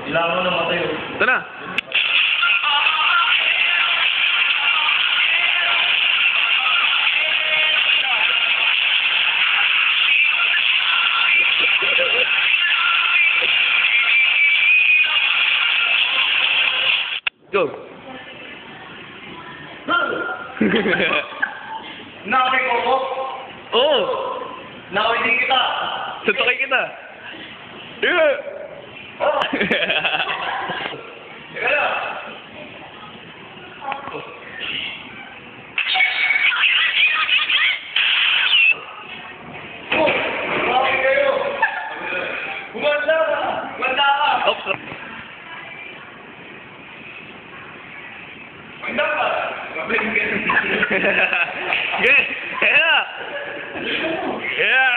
Kailangan mo na matayo. Ito na. Go. Nakawin ko ko? Oo. Nakawin din kita. Suntukin kita. Yeah. Oh! Teka lang. Oh! Bakit kayo? Gumanda ka! Gumanda ka! Oops. Gumanda ka! Good! Yeah. Yeah.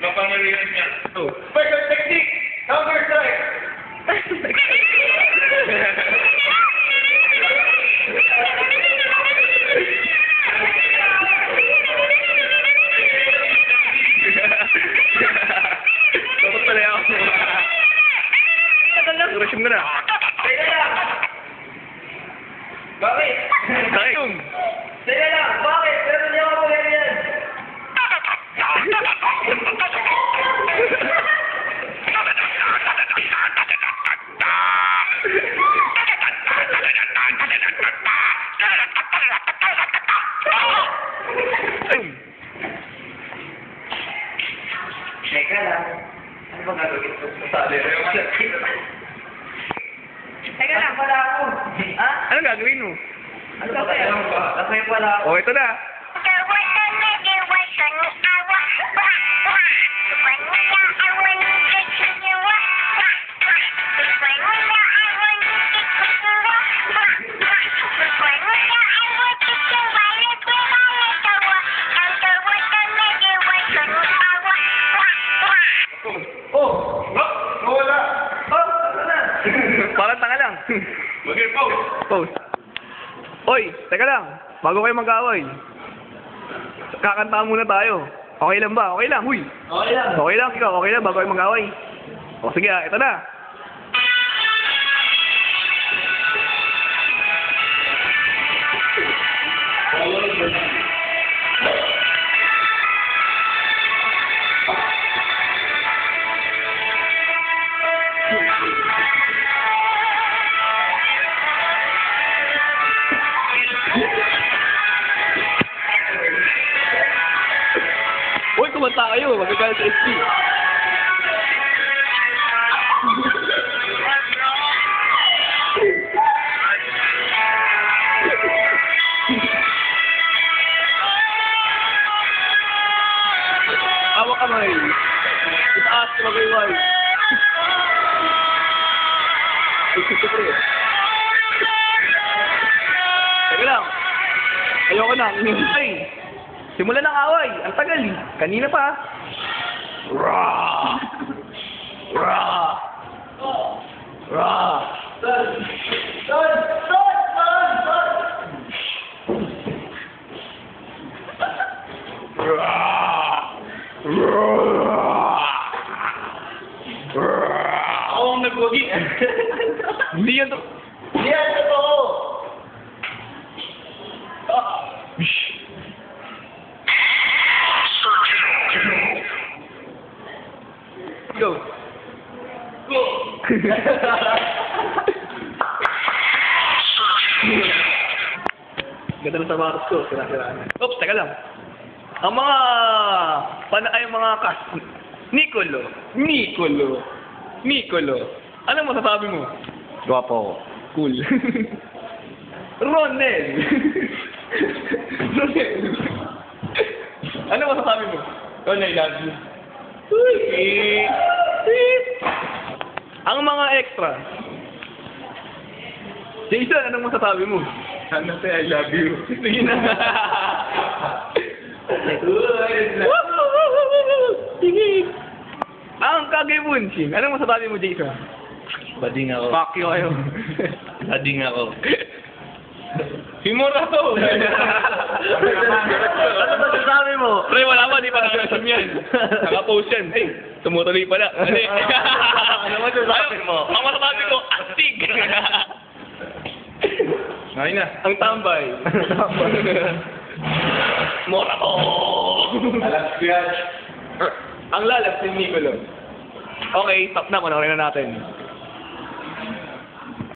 Kapangyarihan niya. Oh. Special technique! Counter strike! Dapat pala ako. Tagal lang. Resume ko na. Teka lang! Bakit? Resume. Teka lang! Bakit? Pero niya ako ganyan! Resume. Teka lang. Ano ba gagawin ko sa sabi? Teka lang, wala ako. Ha? Anong gagawin mo? Ano ba kaya? Kasi wala ako. Oh, ito na. Oh! Wala! Oh! Ano na? Parang tanga lang. Mag-pause! Pause. Oy, teka lang. Bago kayo mag-away. Kakanta muna tayo. Okay lang ba? Okay lang. Huy. Okay lang. Okay lang ikaw. Okay lang bago kayo mag-away. O sige, ito na. Uy, kumanta kayo. Magagalit sa SP. Hawak kamay. Itaas ko mag-iway. Teka lang. Ayoko na. Ay. Simulan ng away. Ang tagal eh. Kanina pa. Rah! Rah! Rah! Son! Son! Son! Son! Son! Rah! Rah! Rah! Ako ang nagwagi. Hindi yan to. Hindi yan totoo! Bish! Go! Go! Ganda ng sapatos ko. Sira-siraan. Oops, teka lang. Ang mga mga cast. Nicolo. Anong masasabi mo? Gwapo ko. Cool. Ronel. Ano masasabi mo? Ronel, I love you. Uy. Ang mga extra. Jason, anong masasabi mo? Sana say I love you. Sige na. Uy! bagay, Bunching. Anong masasabi mo, Jason? Bading ako. Fuck you kayo. Bading ako. Himura to! Ano masasabi mo? Pre, wala pa, di pa nakasim yan. Nakapost yan. Ay, tumutuloy pala. Ano masasabi mo? Ang masasabi ko, astig! Ngayon na. Ang tambay. Mora to! Alam ko yan. Ang lalab si Nicolo. Okay, stop na. Panoorin na natin.